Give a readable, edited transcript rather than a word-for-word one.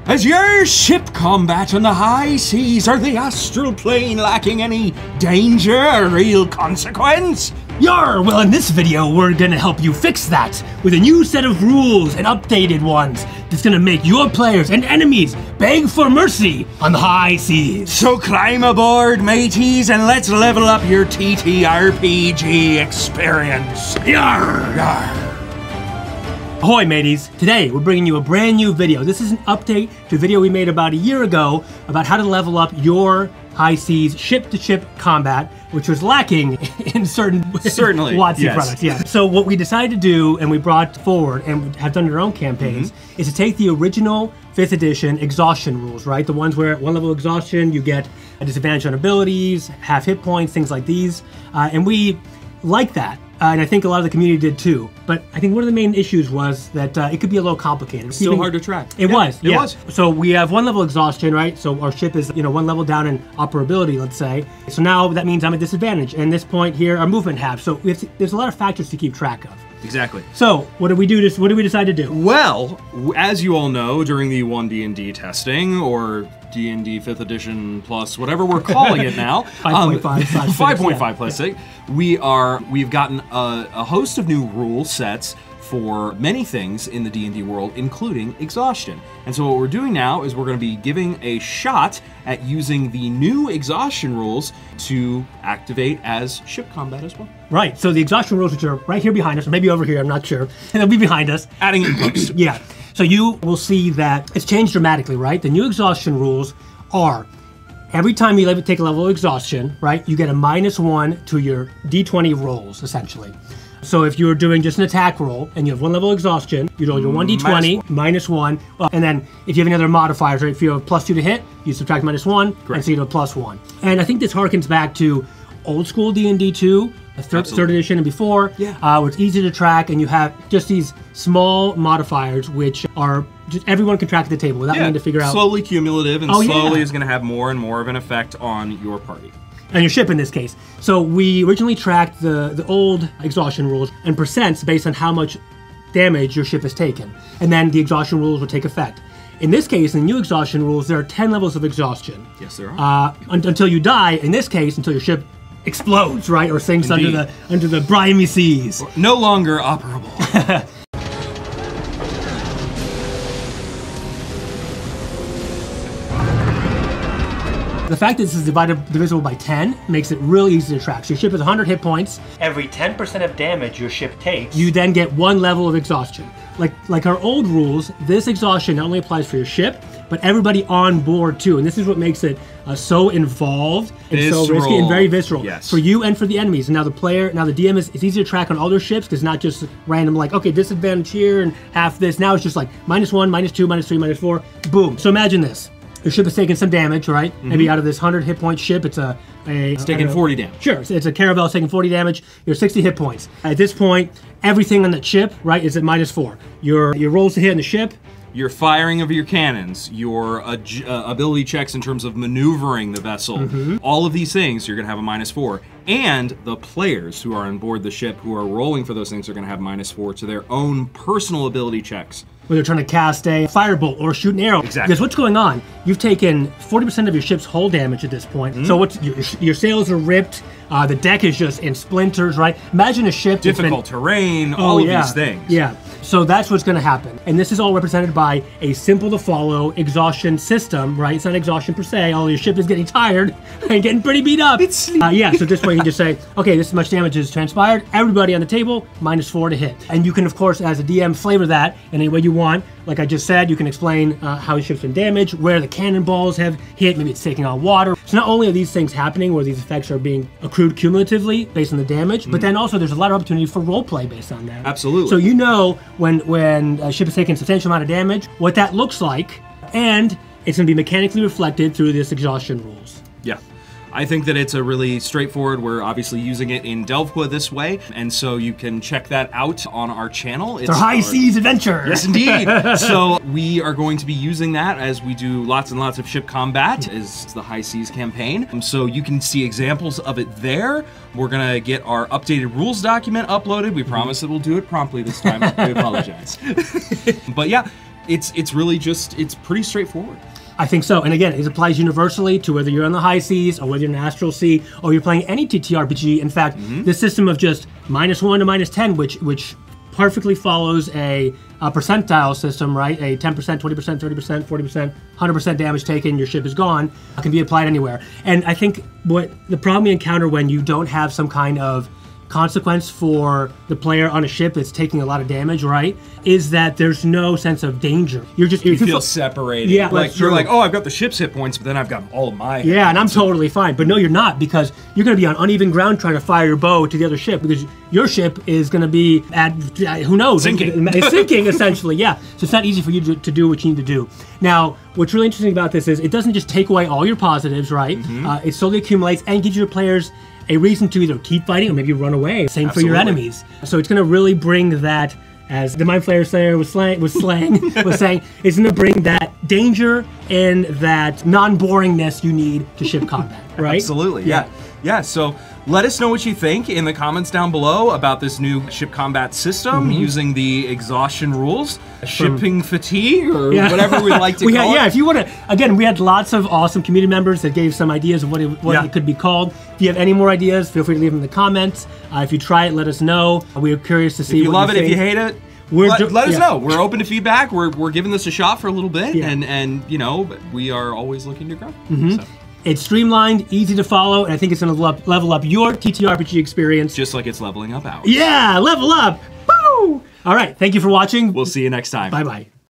As your ship combat on the high seas, are the astral plane lacking any danger or real consequence? Yar! Well, in this video, we're gonna help you fix that with a new set of rules and updated ones that's gonna make your players and enemies beg for mercy on the high seas. So climb aboard, mateys, and let's level up your TTRPG experience. Yar! Yar. Ahoy, mateys! Today, we're bringing you a brand new video. This is an update to a video we made about a year ago about how to level up your high seas ship-to-ship combat, which was lacking in certain WotC products. Yeah. So what we decided to do, and we brought forward, and have done in our own campaigns, is to take the original 5th edition exhaustion rules, right? The ones where at 1 level exhaustion, you get a disadvantage on abilities, half hit points, things like these. And we like that. And I think a lot of the community did too. But I think one of the main issues was that it could be a little complicated. Still hard to track. It was. It was. So we have 1 level exhaustion, right? So our ship is, 1 level down in operability, let's say. So now that means I'm at disadvantage. And this point here, our movement half. So there's a lot of factors to keep track of. Exactly. So what did we do? What did we decide to do? Well, as you all know, during the 1D&D testing, or D&D 5th edition plus whatever we're calling it now, 5.5 5.5 plus 6, we've gotten a host of new rule sets for many things in the D&D world, including exhaustion. And so what we're doing now is we're going to be giving a shot at using the new exhaustion rules to activate as ship combat as well. Right, so the exhaustion rules, which are right here behind us, or maybe over here, I'm not sure, and they'll be behind us. Adding in post. Yeah, so you will see that it's changed dramatically, right? The new exhaustion rules are, every time you take a level of exhaustion, right, you get a -1 to your D20 rolls, essentially. So if you're doing just an attack roll and you have 1 level exhaustion, you roll your 1d20, -1. And then if you have any other modifiers, right, if you have +2 to hit, you subtract -1, and so you do a +1. And I think this harkens back to old school D&D 2, the third edition and before, where it's easy to track and you have just these small modifiers which are just everyone can track at the table without needing to figure out. Slowly cumulative and slowly is going to have more and more of an effect on your party. And your ship in this case. So we originally tracked the old exhaustion rules and percents based on how much damage your ship has taken. And then the exhaustion rules will take effect. In this case, in the new exhaustion rules, there are 10 levels of exhaustion. Yes, there are. Until you die, in this case, until your ship explodes, right? Or sinks under the briny seas. No longer operable. The fact that this is divisible by 10 makes it really easy to track. So your ship has 100 hit points. Every 10% of damage your ship takes, you then get 1 level of exhaustion. Like our old rules, this exhaustion not only applies for your ship, but everybody on board too. And this is what makes it so involved and so risky and very visceral for you and for the enemies. And now the DM it's easy to track on all their ships because not just random like, okay, disadvantage here and half this. Now it's just like -1, -2, -3, -4, boom. So imagine this. Your ship is taking some damage, right? Maybe out of this 100 hit point ship, it's it's taking 40 damage. Sure, it's a caravel taking 40 damage. You're 60 hit points. At this point, everything on that ship, right, is at -4. Your rolls to hit on the ship, your firing of your cannons, your ability checks in terms of maneuvering the vessel, all of these things, you're going to have a -4. And the players who are on board the ship who are rolling for those things are going to have -4 to their own personal ability checks. Where they're trying to cast a firebolt or shoot an arrow. Exactly. Because what's going on? You've taken 40% of your ship's hull damage at this point. So your sails are ripped. The deck is just in splinters, right? Imagine a ship. Difficult terrain, all of these things. Yeah. So that's what's going to happen. And this is all represented by a simple to follow exhaustion system, right? It's not exhaustion per se, although your ship is getting tired and getting pretty beat up. So at this point you just say, okay, this much damage has transpired. Everybody on the table, -4 to hit. And you can, of course, as a DM, flavor that in any way you want. Like I just said, you can explain how the ship's been damaged, where the cannonballs have hit, maybe it's taking on water. So not only are these things happening where these effects are being accrued cumulatively based on the damage, but then also there's a lot of opportunity for role play based on that. Absolutely. So you know when a ship is taking a substantial amount of damage, what that looks like, and it's going to be mechanically reflected through this exhaustion rules. Yeah. I think that it's a really straightforward, we're obviously using it in Delvqua this way, and so you can check that out on our channel. It's our high seas adventure! Yes, indeed! So we are going to be using that as we do lots and lots of ship combat, as the high seas campaign. So you can see examples of it there. We're gonna get our updated rules document uploaded. We promise that we'll do it promptly this time. We apologize. But yeah, it's really just, it's pretty straightforward. I think so. And again, it applies universally to whether you're on the high seas or whether you're in an astral sea or you're playing any TTRPG. In fact, the system of just -1 to -10, which perfectly follows a percentile system, right? A 10%, 20%, 30%, 40%, 100% damage taken, your ship is gone, can be applied anywhere. And I think what the problem we encounter when you don't have some kind of consequence for the player on a ship that's taking a lot of damage, right, is that there's no sense of danger. You're just you feel separated. Yeah, like you're like, oh, I've got the ship's hit points, but then I've got all of my. Yeah, and I'm totally fine. But no, you're not, because you're going to be on uneven ground trying to fire your bow to the other ship, because your ship is going to be at who knows, sinking. It's sinking essentially. Yeah, so it's not easy for you to do what you need to do. Now, what's really interesting about this is it doesn't just take away all your positives, right? It slowly accumulates and gives your players a reason to either keep fighting or maybe run away. Same for your enemies. So it's going to really bring that, as the Mind Flayer Slayer was saying, it's going to bring that danger and that non-boringness you need to ship combat, right? Absolutely, yeah. So let us know what you think in the comments down below about this new ship combat system using the exhaustion rules, shipping fatigue, or whatever we like to call it. Yeah, if you want to, again, we had lots of awesome community members that gave some ideas of what it could be called. If you have any more ideas, feel free to leave them in the comments. If you try it, let us know. We're curious to see if you love it, if you hate it. Let us know. We're open to feedback. We're giving this a shot for a little bit, and you know, we are always looking to grow. So. It's streamlined, easy to follow, and I think it's going to level up your TTRPG experience. Just like it's leveling up ours. Yeah, level up! Woo! All right, thank you for watching. We'll see you next time. Bye-bye.